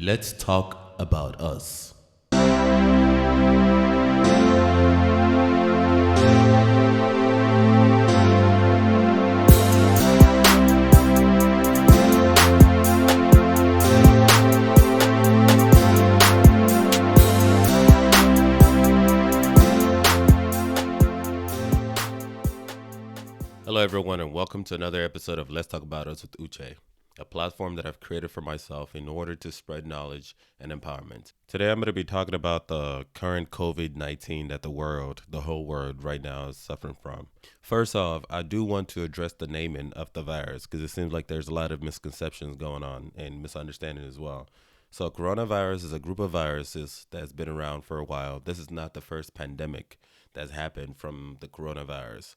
Let's talk about us. Hello, everyone, and welcome to another episode of Let's Talk About Us with Uche, a platform that I've created for myself in order to spread knowledge and empowerment. Today, I'm going to be talking about the current COVID-19 that the whole world right now is suffering from. First off, I do want to address the naming of the virus because it seems like there's a lot of misconceptions going on and misunderstanding as well. So, coronavirus is a group of viruses that's been around for a while. This is not the first pandemic that's happened from the coronavirus.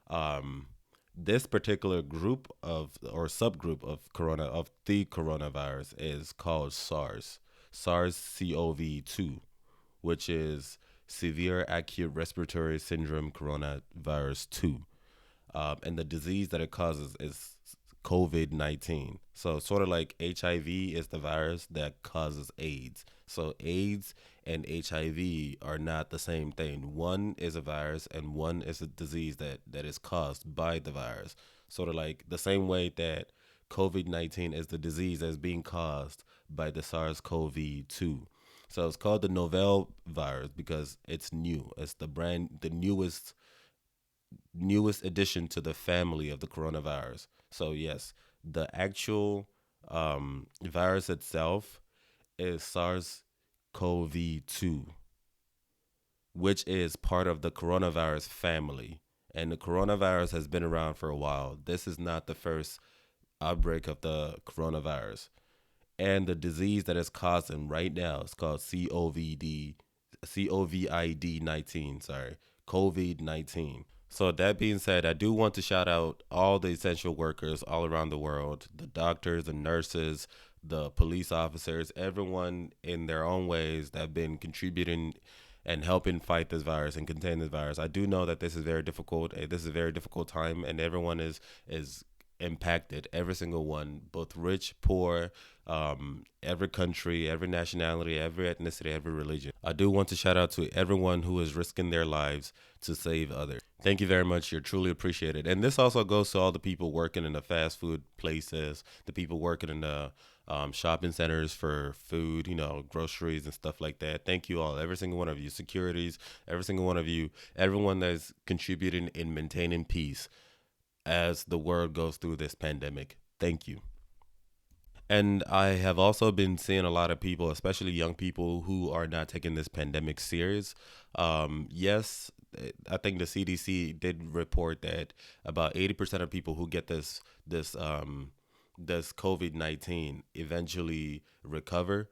Um, this particular group of or subgroup of the coronavirus is called SARS-CoV-2, which is severe acute respiratory syndrome coronavirus 2. And the disease that it causes is COVID-19. So sort of like HIV is the virus that causes AIDS. So AIDS and HIV are not the same thing. One is a virus and one is a disease that is caused by the virus. Sort of like the same way that COVID-19 is the disease that's being caused by the SARS-CoV-2. So it's called the novel virus because it's new. It's the newest addition to the family of the coronavirus. So yes, the actual virus itself is SARS-CoV-2, which is part of the coronavirus family. And the coronavirus has been around for a while. This is not the first outbreak of the coronavirus. And the disease that is causing right now is called COVID 19. Sorry, COVID 19. So that being said, I do want to shout out all the essential workers all around the world, the doctors, the nurses, the police officers, everyone in their own ways that have been contributing and helping fight this virus and contain this virus. I do know that this is very difficult. This is a very difficult time, and everyone is impacted. Every single one, both rich, poor, every country, every nationality, every ethnicity, every religion. I do want to shout out to everyone who is risking their lives to save others. Thank you very much. You're truly appreciated. And this also goes to all the people working in the fast food places, the people working in the shopping centers for food, groceries and stuff like that. Thank you all, every single one of you, securities, every single one of you, everyone that's contributing in maintaining peace as the world goes through this pandemic. Thank you. And I have also been seeing a lot of people, especially young people, who are not taking this pandemic serious. Yes, I think the CDC did report that about 80% of people who get this COVID-19 eventually recover.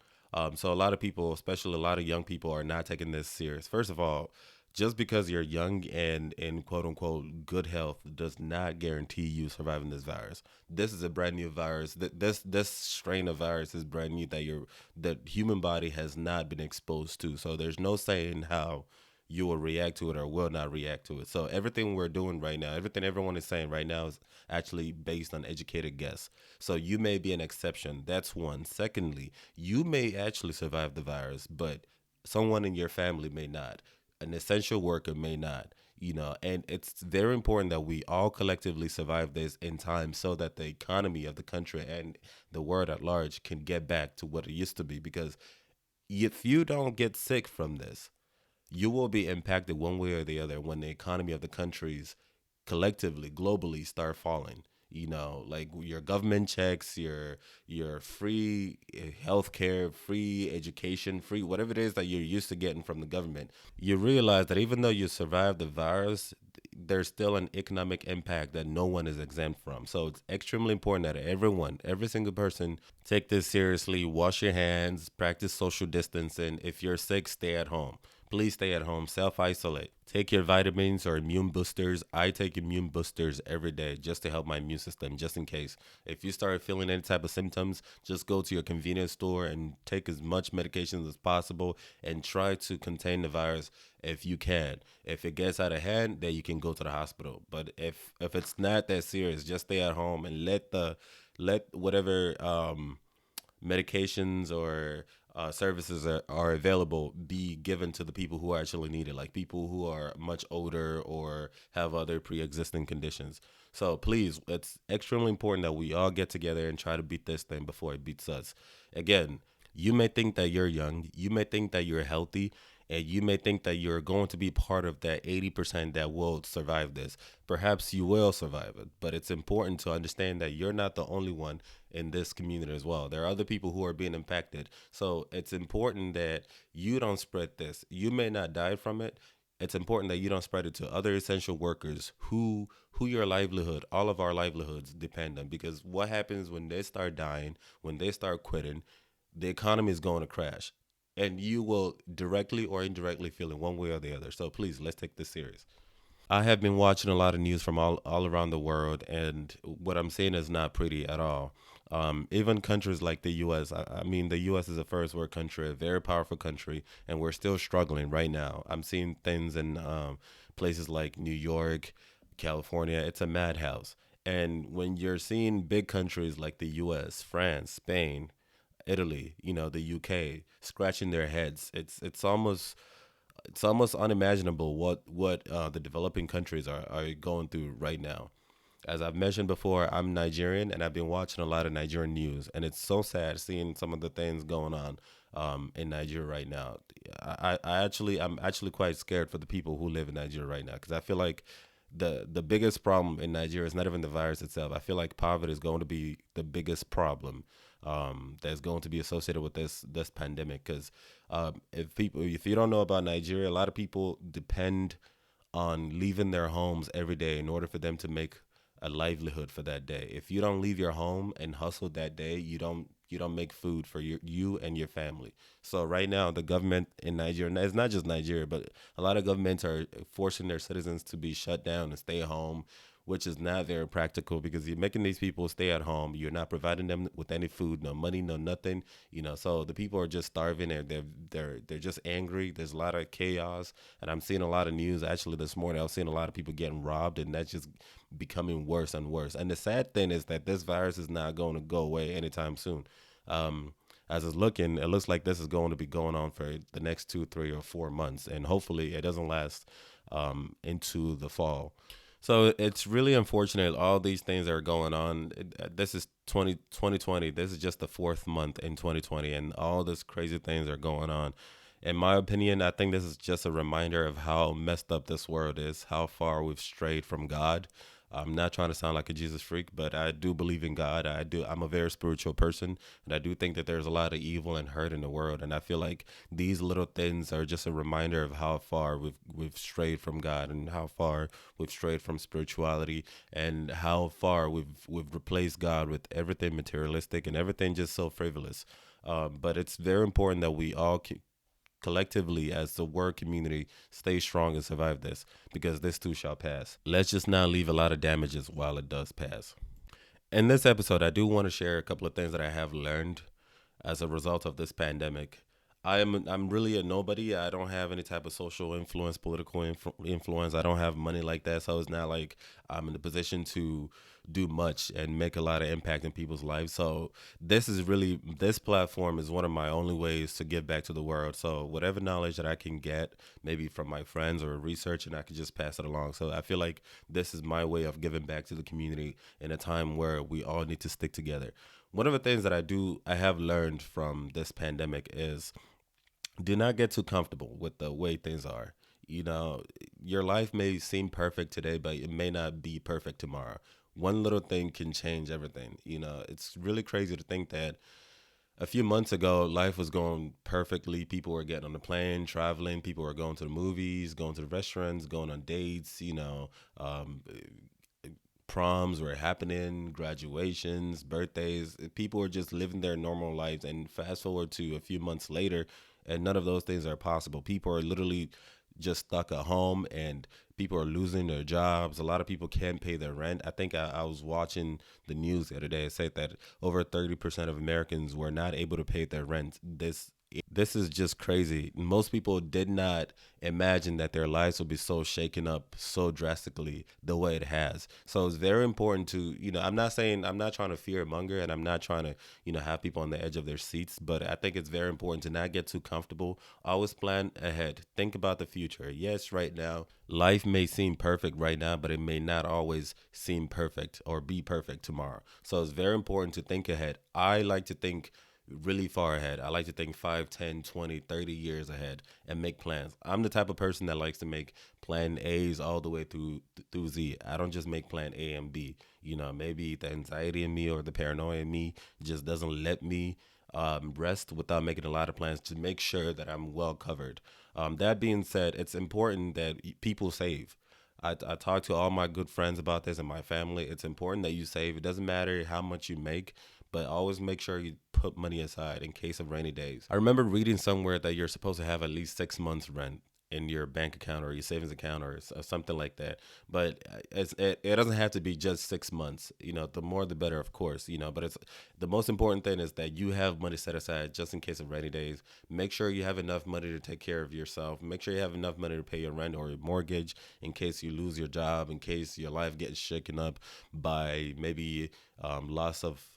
So a lot of people, especially a lot of young people, are not taking this serious. First of all, just because you're young and in quote unquote good health does not guarantee you surviving this virus. This is a brand new virus. This strain of virus is brand new that human body has not been exposed to. So there's no saying how you will react to it or will not react to it. So everything we're doing right now, everything everyone is saying right now is actually based on educated guess. So you may be an exception. That's one. Secondly, you may actually survive the virus, but someone in your family may not. An essential worker may not. And it's very important that we all collectively survive this in time so that the economy of the country and the world at large can get back to what it used to be. Because if you don't get sick from this, you will be impacted one way or the other when the economy of the countries collectively, globally start falling. Like your government checks, your free healthcare, free education, free whatever it is that you're used to getting from the government. You realize that even though you survived the virus, there's still an economic impact that no one is exempt from. So it's extremely important that every single person, take this seriously. Wash your hands, practice social distancing. If you're sick, stay at home. Please stay at home, self-isolate. Take your vitamins or immune boosters. I take immune boosters every day just to help my immune system, just in case. If you start feeling any type of symptoms, just go to your convenience store and take as much medications as possible and try to contain the virus if you can. If it gets out of hand, then you can go to the hospital. But if it's not that serious, just stay at home and let whatever medications or services are available be given to the people who actually need it, like people who are much older or have other pre-existing conditions. So please, it's extremely important that we all get together and try to beat this thing before it beats us. Again, you may think that you're young, you may think that you're healthy, and you may think that you're going to be part of that 80% that will survive this. Perhaps you will survive it, but it's important to understand that you're not the only one in this community as well. There are other people who are being impacted. So it's important that you don't spread this. You may not die from it. It's important that you don't spread it to other essential workers who your livelihood, all of our livelihoods depend on, because what happens when they start dying, when they start quitting, the economy is going to crash. And you will directly or indirectly feel it one way or the other. So please, let's take this serious. I have been watching a lot of news from all around the world, and what I'm seeing is not pretty at all. Even countries like the U.S. I mean, the U.S. is a first world country, a very powerful country, and we're still struggling right now. I'm seeing things in places like New York, California. It's a madhouse. And when you're seeing big countries like the U.S., France, Spain, Italy, the UK, scratching their heads, it's almost unimaginable what the developing countries are going through right now. As I've mentioned before, I'm Nigerian and I've been watching a lot of Nigerian news, and it's so sad seeing some of the things going on in Nigeria right now. I'm actually quite scared for the people who live in Nigeria right now, because I feel like the biggest problem in Nigeria is not even the virus itself. I feel like poverty is going to be the biggest problem that's going to be associated with this pandemic. Because if you don't know about Nigeria, a lot of people depend on leaving their homes every day in order for them to make a livelihood for that day. If you don't leave your home and hustle that day, you don't make food for you and your family. So right now, the government in Nigeria, and it's not just Nigeria, but a lot of governments are forcing their citizens to be shut down and stay home, which is not very practical, because you're making these people stay at home. You're not providing them with any food, no money, no nothing. So the people are just starving, and they're just angry. There's a lot of chaos, and I'm seeing a lot of news. Actually, this morning I was seeing a lot of people getting robbed, and that's just becoming worse and worse. And the sad thing is that this virus is not going to go away anytime soon. Um, as it's looking, it looks like this is going to be going on for the next 2, 3, or 4 months, and hopefully it doesn't last into the fall. So it's really unfortunate all these things that are going on. This is 2020. This is just the fourth month in 2020, and all this crazy things are going on. In my opinion, I think this is just a reminder of how messed up this world is, how far we've strayed from God. I'm not trying to sound like a Jesus freak, but I do believe in God. I do. I'm a very spiritual person, and I do think that there's a lot of evil and hurt in the world. And I feel like these little things are just a reminder of how far we've strayed from God, and how far we've strayed from spirituality, and how far we've replaced God with everything materialistic and everything just so frivolous. But it's very important that we all collectively, as the word community, stay strong and survive this, because this too shall pass. Let's just not leave a lot of damages while it does pass. In this episode, I do want to share a couple of things that I have learned as a result of this pandemic. I'm really a nobody. I don't have any type of social influence, political influence. I don't have money like that, so it's not like I'm in a position to do much and make a lot of impact in people's lives. So this platform is one of my only ways to give back to the world. So whatever knowledge that I can get, maybe from my friends or research, and I can just pass it along. So I feel like this is my way of giving back to the community in a time where we all need to stick together. One of the things that I have learned from this pandemic is, do not get too comfortable with the way things are. You know, your life may seem perfect today, but it may not be perfect tomorrow. One little thing can change everything. It's really crazy to think that a few months ago, life was going perfectly. People were getting on the plane, traveling. People were going to the movies, going to the restaurants, going on dates. Proms were happening, graduations, birthdays. People were just living their normal lives. And fast forward to a few months later, and none of those things are possible. People are literally just stuck at home, and people are losing their jobs. A lot of people can't pay their rent. I think I was watching the news the other day. It said that over 30% of Americans were not able to pay their rent this This is just crazy. Most people did not imagine that their lives would be so shaken up so drastically the way it has. So it's very important to, I'm not saying, I'm not trying to fear monger, and I'm not trying to, have people on the edge of their seats, but I think it's very important to not get too comfortable. Always plan ahead. Think about the future. Yes, right now, life may seem perfect right now, but it may not always seem perfect or be perfect tomorrow. So it's very important to think ahead. I like to think really far ahead. I like to think 5, 10, 20, 30 years ahead and make plans. I'm the type of person that likes to make plan A's all the way through Z. I don't just make plan A and B. Maybe the anxiety in me or the paranoia in me just doesn't let me rest without making a lot of plans to make sure that I'm well covered. That being said, it's important that people save. I talk to all my good friends about this and my family. It's important that you save. It doesn't matter how much you make, but always make sure you put money aside in case of rainy days. I remember reading somewhere that you're supposed to have at least 6 months rent in your bank account or your savings account or something like that. But it doesn't have to be just 6 months. The more the better, of course. But it's the most important thing is that you have money set aside just in case of rainy days. Make sure you have enough money to take care of yourself. Make sure you have enough money to pay your rent or your mortgage in case you lose your job, in case your life gets shaken up by maybe loss of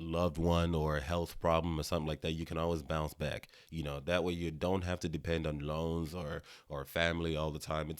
loved one or a health problem or something like that. You can always bounce back. That way you don't have to depend on loans or family all the time.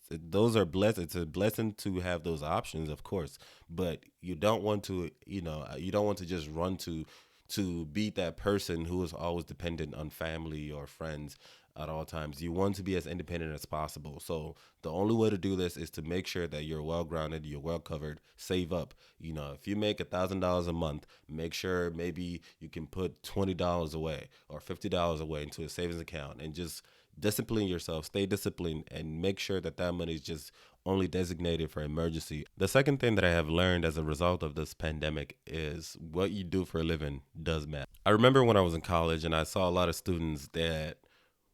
Those are blessed. It's a blessing to have those options, of course, but you don't want to you don't want to just run to be that person who is always dependent on family or friends at all times. You want to be as independent as possible. So the only way to do this is to make sure that you're well grounded, you're well covered, save up. If you make $1,000 a month, make sure maybe you can put $20 away or $50 away into a savings account and just discipline yourself, stay disciplined, and make sure that that money is just only designated for emergency. The second thing that I have learned as a result of this pandemic is what you do for a living does matter. I remember when I was in college and I saw a lot of students that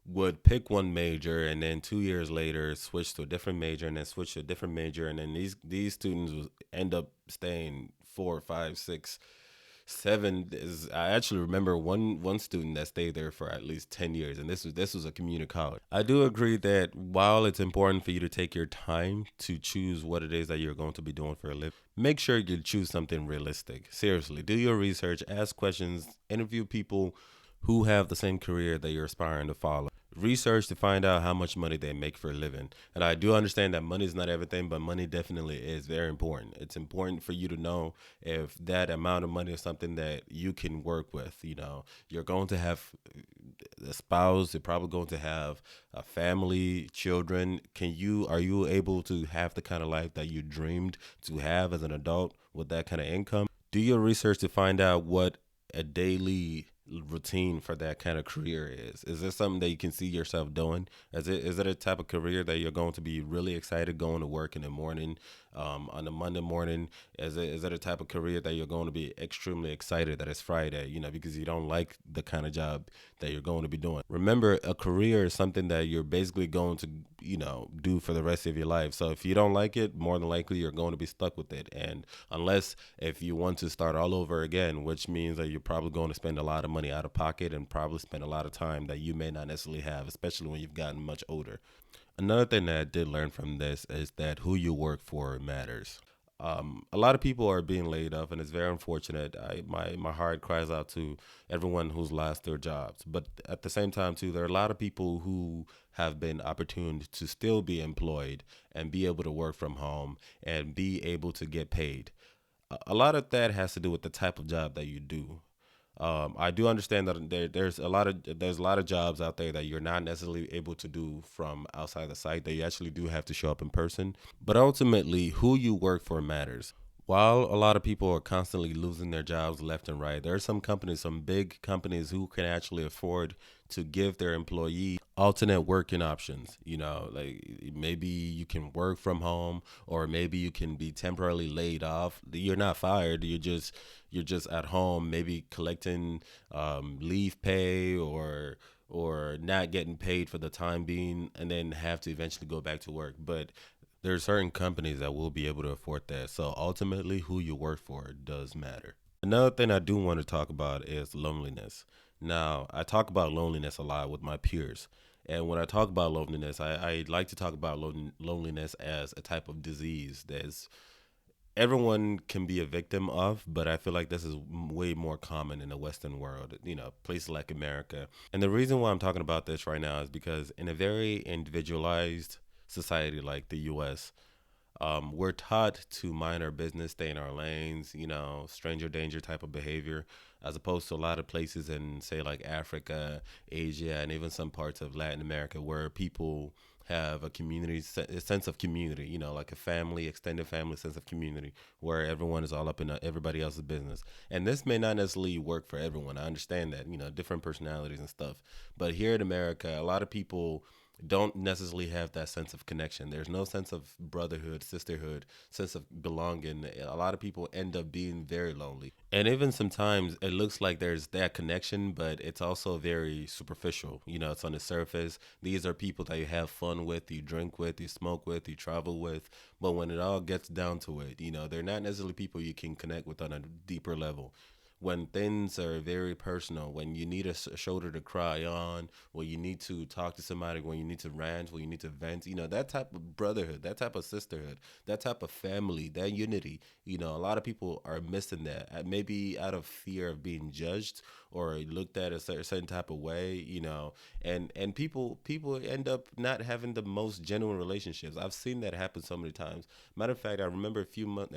would pick one major and then 2 years later switch to a different major and then switch to a different major, and then these students would end up staying 4, 5, 6, 7 is I actually remember one student that stayed there for at least 10 years, and this was a community college. I do agree that while it's important for you to take your time to choose what it is that you're going to be doing for a living, make sure you choose something realistic. Seriously, do your research, ask questions, interview people who have the same career that you're aspiring to follow. Research to find out how much money they make for a living. And I do understand that money is not everything, but money definitely is very important. It's important for you to know if that amount of money is something that you can work with. You're going to have a spouse, you're probably going to have a family, children. Are you able to have the kind of life that you dreamed to have as an adult with that kind of income? Do your research to find out what a daily routine for that kind of career is. Is this something that you can see yourself doing? Is it a type of career that you're going to be really excited going to work in the morning, on a Monday morning? Is it a type of career that you're going to be extremely excited that it's Friday, because you don't like the kind of job that you're going to be doing? Remember, a career is something that you're basically going to, do for the rest of your life. So if you don't like it, more than likely you're going to be stuck with it. And unless if you want to start all over again, which means that you're probably going to spend a lot of money out of pocket and probably spend a lot of time that you may not necessarily have, especially when you've gotten much older. Another thing that I did learn from this is that who you work for matters. A lot of people are being laid off, and it's very unfortunate. My heart cries out to everyone who's lost their jobs. But at the same time, too, there are a lot of people who have been opportune to still be employed and be able to work from home and be able to get paid. A lot of that has to do with the type of job that you do. I do understand that there's a lot of jobs out there that you're not necessarily able to do from outside the site, that you actually do have to show up in person. But ultimately, who you work for matters. While a lot of people are constantly losing their jobs left and right, there are some companies, some big companies, who can actually afford to give their employees alternate working options. Like maybe you can work from home, or maybe you can be temporarily laid off. You're not fired. You're just at home, maybe collecting leave pay or not getting paid for the time being, and then have to eventually go back to work. But there are certain companies that will be able to afford that. So ultimately, who you work for does matter. Another thing I do want to talk about is loneliness. Now, I talk about loneliness a lot with my peers. And when I talk about loneliness, I like to talk about loneliness as a type of disease that's everyone can be a victim of, but I feel like this is way more common in the Western world, places like America. And the reason why I'm talking about this right now is because in a very individualized society like the US, we're taught to mind our business, stay in our lanes, stranger danger type of behavior, as opposed to a lot of places in, say, like Africa, Asia, and even some parts of Latin America where people have a community, a sense of community, like a family, extended family sense of community, where everyone is all up in everybody else's business. And this may not necessarily work for everyone. I understand that, different personalities and stuff. But here in America, a lot of people don't necessarily have that sense of connection. There's no sense of brotherhood, sisterhood, sense of belonging. A lot of people end up being very lonely. And even sometimes it looks like there's that connection, but it's also very superficial. It's on the surface. These are people that you have fun with, you drink with, you smoke with, you travel with. But when it all gets down to it, they're not necessarily people you can connect with on a deeper level. When things are very personal, when you need a shoulder to cry on, when you need to talk to somebody, when you need to rant, when you need to vent, that type of brotherhood, that type of sisterhood, that type of family, that unity, a lot of people are missing that, maybe out of fear of being judged or looked at a certain type of way, and people end up not having the most genuine relationships. I've seen that happen so many times. Matter of fact, I remember a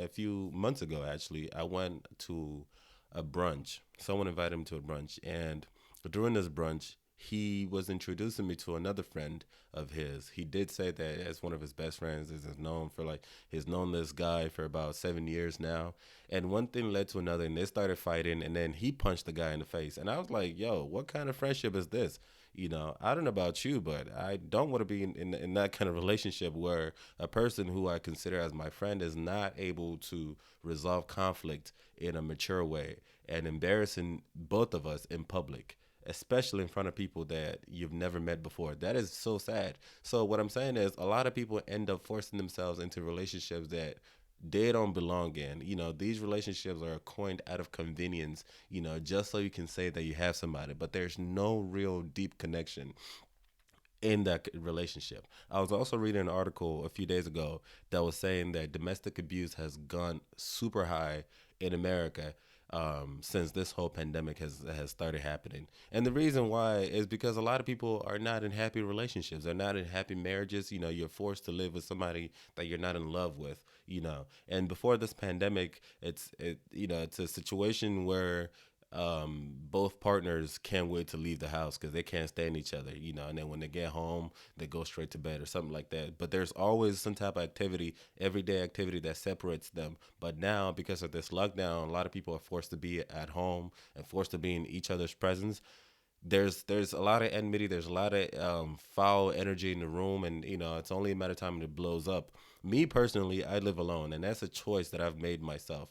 few months ago, actually, I went to a brunch. Someone invited me to a brunch, and during this brunch, he was introducing me to another friend of his. He did say that as one of his best friends, is known for like he's known this guy for about 7 years now. And one thing led to another, and they started fighting. And then he punched the guy in the face, and I was like, "Yo, what kind of friendship is this?" I don't know about you, but I don't want to be in that kind of relationship where a person who I consider as my friend is not able to resolve conflict in a mature way and embarrassing both of us in public, especially in front of people that you've never met before. That is so sad. So what I'm saying is a lot of people end up forcing themselves into relationships that they don't belong in. These relationships are coined out of convenience, just so you can say that you have somebody, but there's no real deep connection in that relationship. I was also reading an article a few days ago that was saying that domestic abuse has gone super high in America since this whole pandemic has started happening. And the reason why is because a lot of people are not in happy relationships. They're not in happy marriages. You're forced to live with somebody that you're not in love with. And before this pandemic, it's a situation where both partners can't wait to leave the house because they can't stand each other, and then when they get home, they go straight to bed or something like that. But there's always some type of activity, everyday activity that separates them. But now, because of this lockdown, a lot of people are forced to be at home and forced to be in each other's presence. There's a lot of enmity. There's a lot of foul energy in the room, and it's only a matter of time when it blows up. Me personally, I live alone, and that's a choice that I've made myself.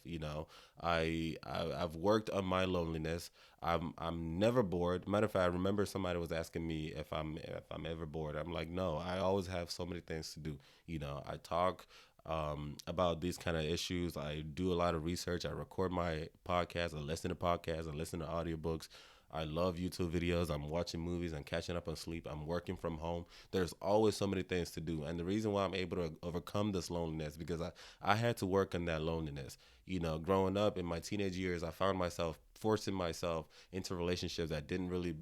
I've worked on my loneliness. I'm never bored. Matter of fact, I remember somebody was asking me if I'm ever bored. I'm like, no, I always have so many things to do. I talk about these kind of issues. I do a lot of research. I record my podcast. I listen to podcasts. I listen to audiobooks. I love YouTube videos. I'm watching movies. I'm catching up on sleep. I'm working from home. There's always so many things to do. And the reason why I'm able to overcome this loneliness because I had to work on that loneliness. Growing up in my teenage years, I found myself forcing myself into relationships that didn't really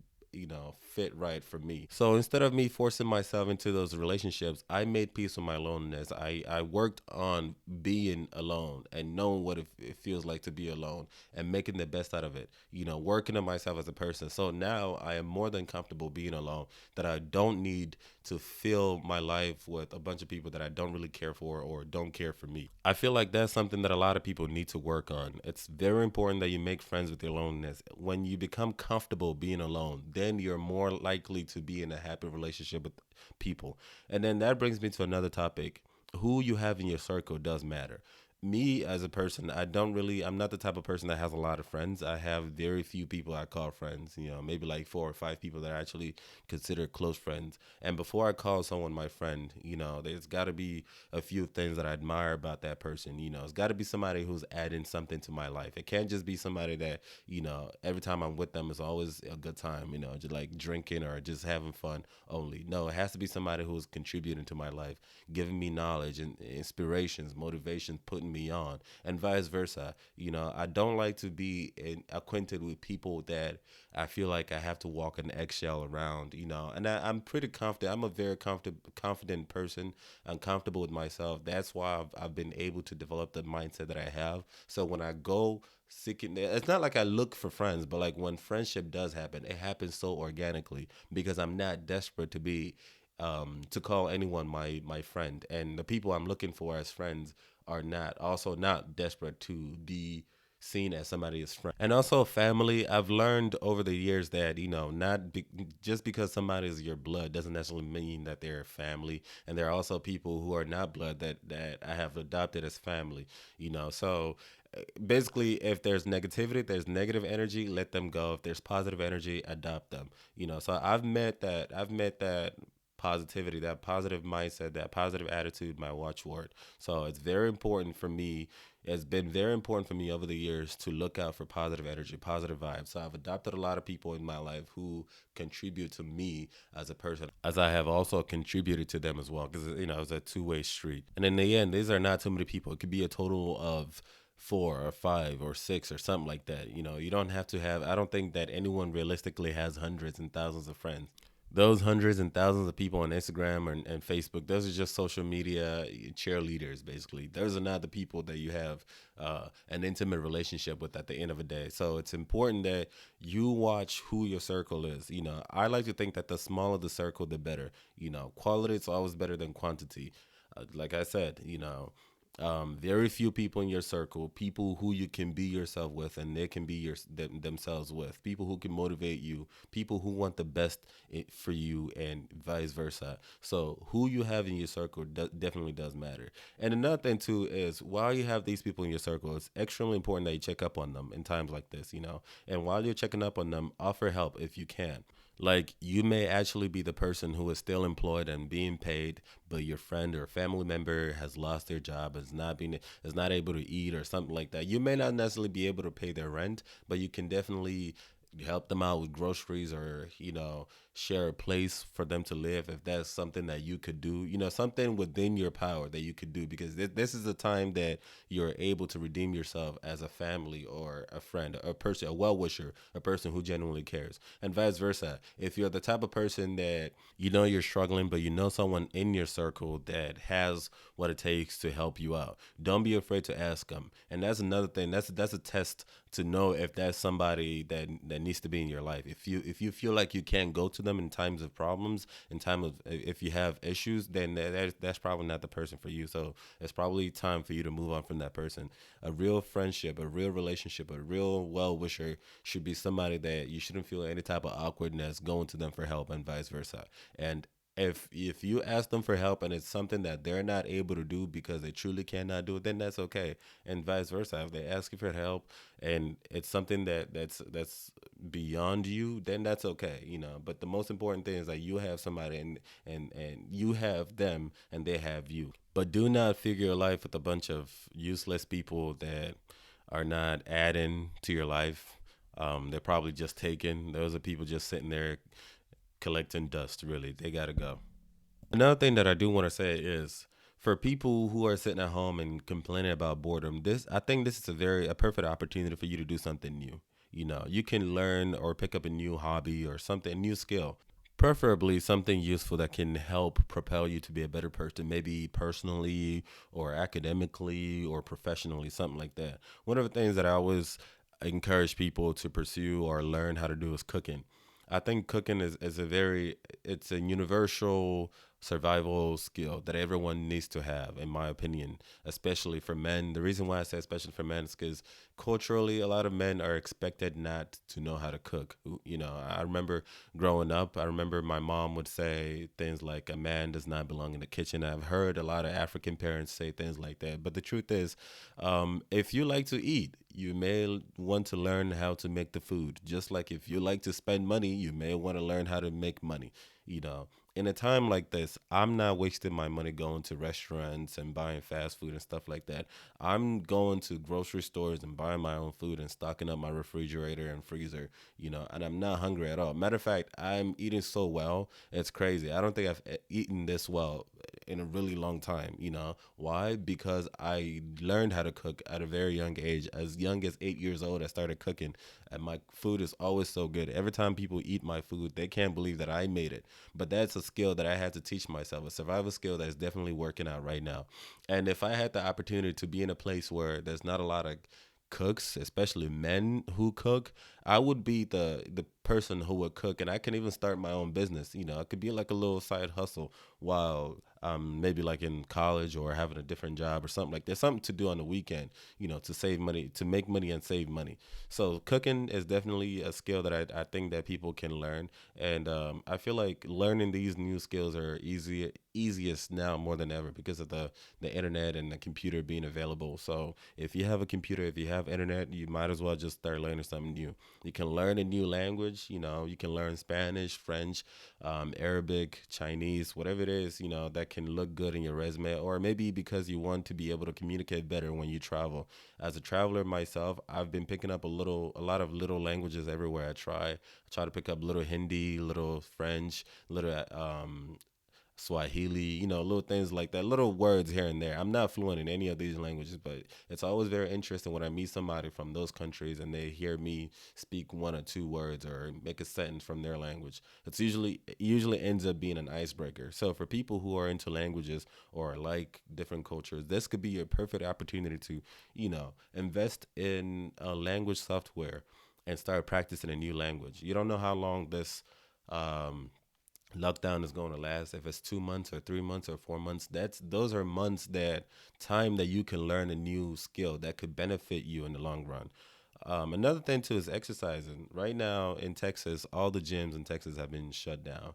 fit right for me. So instead of me forcing myself into those relationships, I made peace with my loneliness. I worked on being alone and knowing what it feels like to be alone and making the best out of it, working on myself as a person. So now I am more than comfortable being alone, that I don't need to fill my life with a bunch of people that I don't really care for or don't care for me. I feel like that's something that a lot of people need to work on. It's very important that you make friends with your loneliness. When you become comfortable being alone, then you're more likely to be in a happy relationship with people. And then that brings me to another topic. Who you have in your circle does matter. me as a person, I'm not the type of person that has a lot of friends. I have very few people I call friends, maybe like four or five people that I actually consider close friends. And before I call someone my friend, there's got to be a few things that I admire about that person. It's got to be somebody who's adding something to my life. It can't just be somebody that, every time I'm with them, it's always a good time, just like drinking or just having fun only. No, it has to be somebody who's contributing to my life, giving me knowledge and inspirations, motivations, putting me on, and vice versa. I don't like to be acquainted with people that I feel like I have to walk an eggshell around. And I'm pretty confident. I'm a very confident person. I'm comfortable with myself. That's why I've been able to develop the mindset that I have. So when I go seeking, it's not like I look for friends, but like when friendship does happen, it happens so organically because I'm not desperate to call anyone my friend, and the people I'm looking for as friends are not desperate to be seen as somebody's friend. And also family, I've learned over the years that just because somebody is your blood doesn't necessarily mean that they're family. And there are also people who are not blood that I have adopted as family. So basically, if there's negativity, there's negative energy, let them go. If there's positive energy, adopt them. So I've met that positivity, that positive mindset, that positive attitude, my watchword. So it's very important for me. It's been very important for me over the years to look out for positive energy, positive vibes. So I've adopted a lot of people in my life who contribute to me as a person, as I have also contributed to them as well, because it's a two-way street. And in the end, these are not too many people. It could be a total of four or five or six or something like that. You don't have to have. I don't think that anyone realistically has hundreds and thousands of friends. Those hundreds and thousands of people on Instagram and Facebook, those are just social media cheerleaders, basically. Those are not the people that you have an intimate relationship with at the end of the day. So it's important that you watch who your circle is. I like to think that the smaller the circle, the better. Quality is always better than quantity. Like I said, very few people in your circle, people who you can be yourself with, and they can be themselves with, people who can motivate you, people who want the best for you, and vice versa. So who you have in your circle definitely does matter. And another thing too is while you have these people in your circle, it's extremely important that you check up on them in times like this. And while you're checking up on them, offer help if you can. Like you may actually be the person who is still employed and being paid, but your friend or family member has lost their job, is not able to eat or something like that. You may not necessarily be able to pay their rent, but you can definitely help them out with groceries, or share a place for them to live if that's something that you could do. Something within your power that you could do, because this is a time that you're able to redeem yourself as a family or a friend, a person, a well wisher, a person who genuinely cares, and vice versa. If you're the type of person that you're struggling, but someone in your circle that has what it takes to help you out, don't be afraid to ask them. And that's another thing. That's a test to know if that's somebody that needs to be in your life. If you feel like you can't go to them in times of problems, in time of if you have issues, then that's probably not the person for you. So it's probably time for you to move on from that person. A real friendship, a real relationship, a real well wisher should be somebody that you shouldn't feel any type of awkwardness going to them for help, and vice versa. And if you ask them for help and it's something that they're not able to do because they truly cannot do it, then that's okay. And vice versa, if they ask you for help and it's something that's beyond you, then that's okay. But the most important thing is that you have somebody, and you have them and they have you. But do not figure your life with a bunch of useless people that are not adding to your life. They're probably just taken. Those are people just sitting there collecting dust. Really, they gotta go. Another thing that I do want to say is, for people who are sitting at home and complaining about boredom, I think this is a perfect opportunity for you to do something new. You can learn or pick up a new hobby or something, a new skill. Preferably something useful that can help propel you to be a better person, maybe personally or academically or professionally, something like that. One of the things that I always encourage people to pursue or learn how to do is cooking. I think cooking is it's a universal survival skill that everyone needs to have, in my opinion, especially for men. The reason why I say especially for men is because culturally, a lot of men are expected not to know how to cook. You know, I remember growing up, I remember my mom would say things like, a man does not belong in the kitchen. I've heard a lot of African parents say things like that. But the truth is, if you like to eat, you may want to learn how to make the food. Just like if you like to spend money, you may want to learn how to make money. You know, in a time like this, I'm not wasting my money going to restaurants and buying fast food and stuff like that. I'm going to grocery stores and buying my own food and stocking up my refrigerator and freezer, and I'm not hungry at all. Matter of fact, I'm eating so well, it's crazy. I don't think I've eaten this well in a really long time. Why? Because I learned how to cook at a very young age. As young as 8 years old, I started cooking, and my food is always so good. Every time people eat my food, they can't believe that I made it. But that's a skill that I had to teach myself, a survival skill that is definitely working out right now. And if I had the opportunity to be in a place where there's not a lot of cooks, especially men who cook, I would be the person who would cook, and I can even start my own business. It could be like a little side hustle while maybe like in college or having a different job or something like there's something to do on the weekend, to save money, to make money and save money. So cooking is definitely a skill that I think that people can learn, and I feel like learning these new skills are easiest now more than ever because of the internet and the computer being available. So if you have a computer, if you have internet, you might as well just start learning something new. You can learn a new language. You can learn Spanish, French, Arabic, Chinese, whatever it is, that can look good in your resume, or maybe because you want to be able to communicate better when you travel. As a traveler myself, I've been picking up a lot of little languages everywhere I try. I try to pick up little Hindi, little French, little Swahili, little things like that, little words here and there. I'm not fluent in any of these languages, but it's always very interesting when I meet somebody from those countries and they hear me speak one or two words or make a sentence from their language. It usually ends up being an icebreaker. So for people who are into languages or like different cultures, this could be a perfect opportunity to, invest in a language software and start practicing a new language. You don't know how long this um, lockdown is going to last, if it's 2 months or 3 months or 4 months. Those are months, that time that you can learn a new skill that could benefit you in the long run. Another thing too is exercising. Right now in Texas, all the gyms in Texas have been shut down,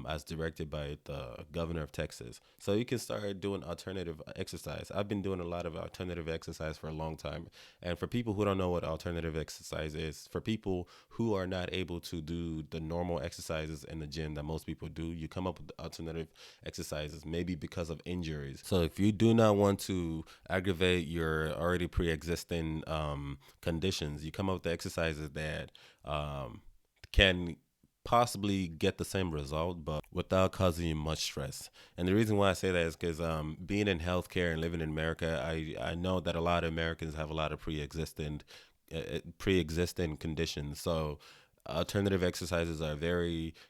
as directed by the governor of Texas. So you can start doing alternative exercise. I've been doing a lot of alternative exercise for a long time. And for people who don't know what alternative exercise is, for people who are not able to do the normal exercises in the gym that most people do, you come up with alternative exercises, maybe because of injuries. So if you do not want to aggravate your already pre-existing conditions, you come up with the exercises that can possibly get the same result, but without causing you much stress. And the reason why I say that is because being in healthcare and living in America, I know that a lot of Americans have a lot of pre-existing conditions. So alternative exercises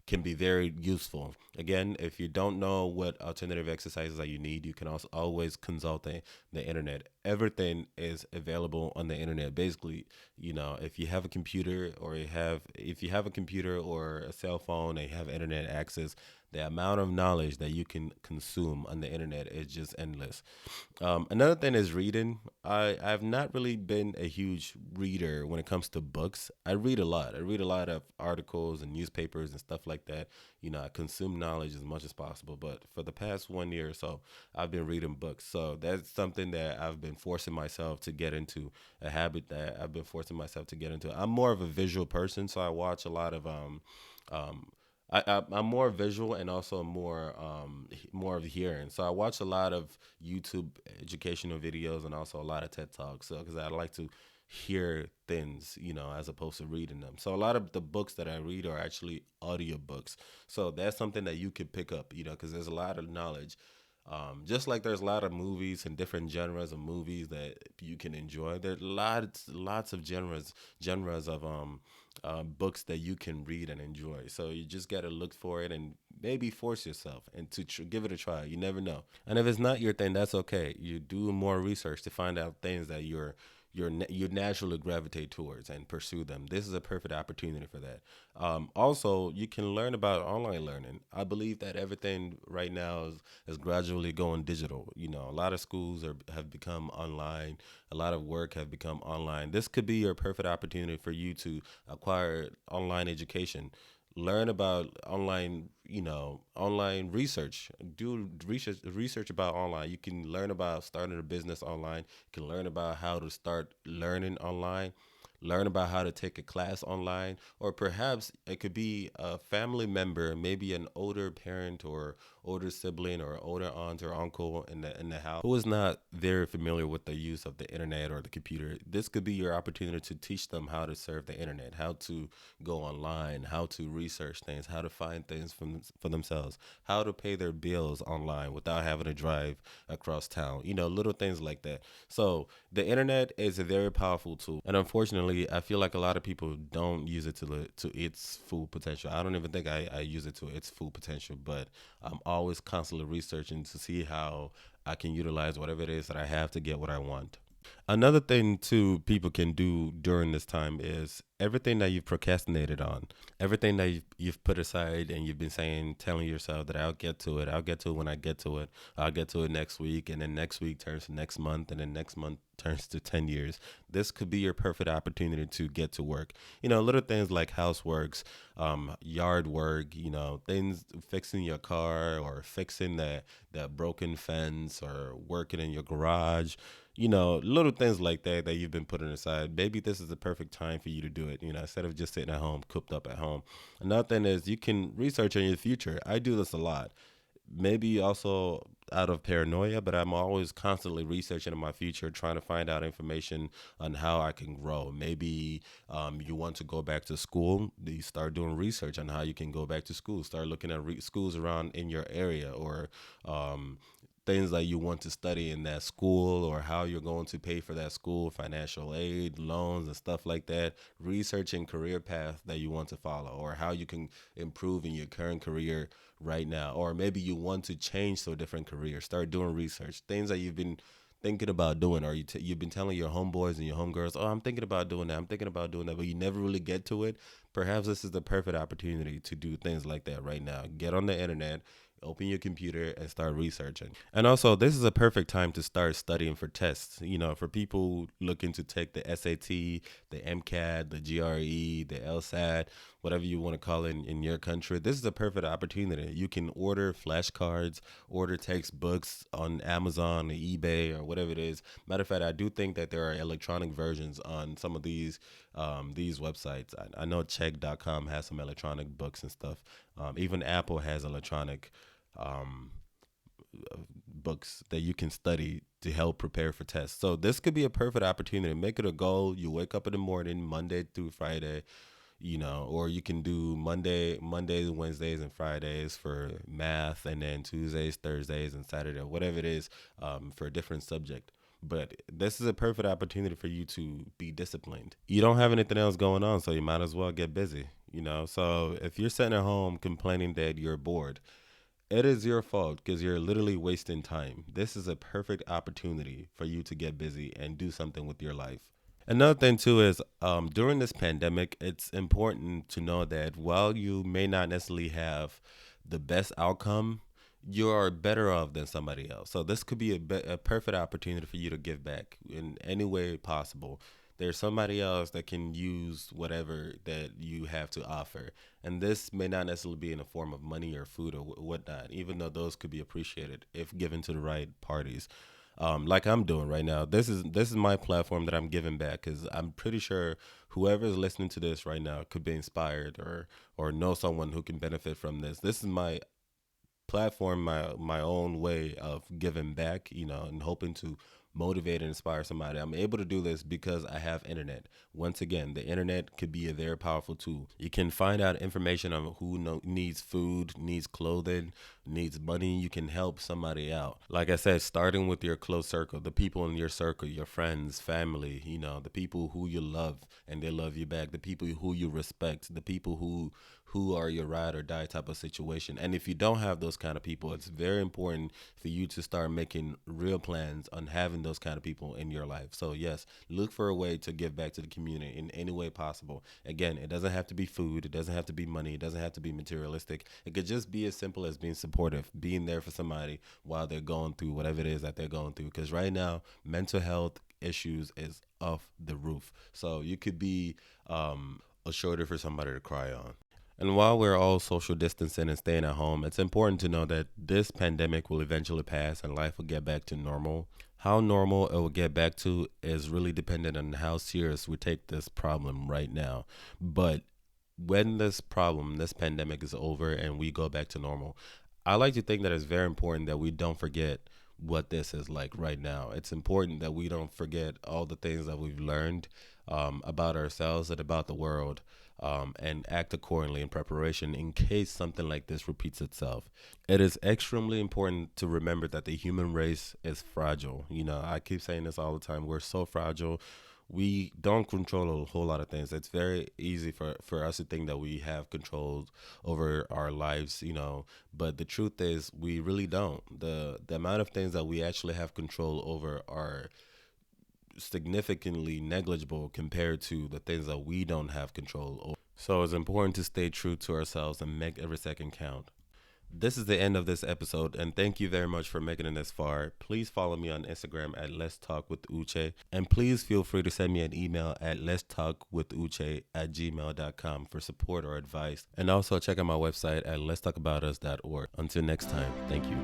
can be very useful. Again, if you don't know what alternative exercises that you need, you can also always consult the internet. Everything is available on the internet. Basically, if you have a computer, or if you have a computer or a cell phone and you have internet access, the amount of knowledge that you can consume on the internet is just endless. Another thing is reading. I've not really been a huge reader when it comes to books. I read a lot. I read a lot of articles and newspapers and stuff like that. I consume knowledge as much as possible. But for the past 1 year or so, I've been reading books. So that's something that I've been forcing myself to get into, a habit that I've been forcing myself to get into. I'm more of a visual person, so I watch a lot of um, I'm more visual and also more of hearing. So I watch a lot of YouTube educational videos and also a lot of TED Talks. So because I like to hear things, as opposed to reading them. So a lot of the books that I read are actually audiobooks. So that's something that you could pick up, because there's a lot of knowledge. Just like there's a lot of movies and different genres of movies that you can enjoy. There's lots of genres of books that you can read and enjoy. So you just got to look for it and maybe force yourself and to give it a try. You never know. And if it's not your thing, that's okay. You do more research to find out things that you naturally gravitate towards and pursue them. This is a perfect opportunity for that. Also, you can learn about online learning. I believe that everything right now is gradually going digital. A lot of schools have become online. A lot of work have become online. This could be your perfect opportunity for you to acquire online education. Learn about online research. Do research about online. You can learn about starting a business online. You can learn about how to start learning online. Learn about how to take a class online, or perhaps it could be a family member, maybe an older parent or older sibling or older aunt or uncle in the house who is not very familiar with the use of the internet or the computer. This could be your opportunity to teach them how to surf the internet, how to go online, how to research things, how to find things for themselves, how to pay their bills online without having to drive across town. Little things like that. So the internet is a very powerful tool, and unfortunately, I feel like a lot of people don't use it to its full potential. I don't even think I use it to its full potential, but I'm always constantly researching to see how I can utilize whatever it is that I have to get what I want. Another thing too people can do during this time is everything that you've procrastinated on, everything that you've put aside and you've been saying, telling yourself that I'll get to it when I get to it, I'll get to it next week, and then next week turns to next month, and then next month turns to 10 years. This could be your perfect opportunity to get to work. Little things like houseworks, yard work, things, fixing your car or fixing that broken fence or working in your garage, little things like that you've been putting aside. Maybe this is the perfect time for you to do it, instead of just sitting at home, cooped up at home. Another thing is you can research on your future. I do this a lot. Maybe also out of paranoia, but I'm always constantly researching in my future, trying to find out information on how I can grow. Maybe you want to go back to school, you start doing research on how you can go back to school, start looking at schools around in your area, or um, things that you want to study in that school, or how you're going to pay for that school, financial aid, loans, and stuff like that. Researching career path that you want to follow, or how you can improve in your current career right now, or maybe you want to change to a different career. Start doing research, things that you've been thinking about doing, or you've been telling your homeboys and your homegirls, oh, I'm thinking about doing that, I'm thinking about doing that, but you never really get to it. Perhaps this is the perfect opportunity to do things like that right now. Get on the internet, open your computer, and start researching. And also, this is a perfect time to start studying for tests. For people looking to take the SAT, the MCAT, the GRE, the LSAT, whatever you want to call it in your country. This is a perfect opportunity. You can order flashcards, order textbooks on Amazon or eBay or whatever it is. Matter of fact, I do think that there are electronic versions on some of these websites. I know check.com has some electronic books and stuff. Even Apple has electronic um, books that you can study to help prepare for tests. So this could be a perfect opportunity. Make it a goal. You wake up in the morning, Monday through Friday, or you can do Mondays, Wednesdays, and Fridays for math, and then Tuesdays, Thursdays, and Saturday, whatever it is, for a different subject. But this is a perfect opportunity for you to be disciplined. You don't have anything else going on, so you might as well get busy. So if you're sitting at home complaining that you're bored, it is your fault because you're literally wasting time. This is a perfect opportunity for you to get busy and do something with your life. Another thing too is during this pandemic, it's important to know that while you may not necessarily have the best outcome, you are better off than somebody else. So this could be a perfect opportunity for you to give back in any way possible. There's somebody else that can use whatever that you have to offer, and this may not necessarily be in the form of money or food or whatnot. Even though those could be appreciated if given to the right parties, like I'm doing right now. This is my platform that I'm giving back, because I'm pretty sure whoever is listening to this right now could be inspired or know someone who can benefit from this. This is my platform, my own way of giving back, and hoping to motivate and inspire somebody. I'm able to do this because I have internet. Once again, the internet could be a very powerful tool. You can find out information on who needs food, needs clothing, needs money. You can help somebody out. Like I said, starting with your close circle, the people in your circle, your friends, family, the people who you love and they love you back, the people who you respect, the people who are your ride or die type of situation. And if you don't have those kind of people, it's very important for you to start making real plans on having those kind of people in your life. So yes, look for a way to give back to the community in any way possible. Again, it doesn't have to be food, it doesn't have to be money, it doesn't have to be materialistic. It could just be as simple as being supportive, being there for somebody while they're going through whatever it is that they're going through. Because right now, mental health issues is off the roof. So you could be a shoulder for somebody to cry on. And while we're all social distancing and staying at home, it's important to know that this pandemic will eventually pass and life will get back to normal. How normal it will get back to is really dependent on how serious we take this problem right now. But when this pandemic is over and we go back to normal, I like to think that it's very important that we don't forget what this is like right now. It's important that we don't forget all the things that we've learned about ourselves and about the world, and act accordingly in preparation in case something like this repeats itself. It is extremely important to remember that the human race is fragile. You know, I keep saying this all the time. We're so fragile. We don't control a whole lot of things. It's very easy for us to think that we have control over our lives, but the truth is we really don't. The amount of things that we actually have control over are significantly negligible compared to the things that we don't have control over. So it's important to stay true to ourselves and make every second count. This is the end of this episode, and thank you very much for making it this far. Please follow me on Instagram at Let's Talk with Uche, and please feel free to send me an email at letstalkwithuche@gmail.com for support or advice. And also check out my website at letstalkaboutus.org. Until next time, thank you.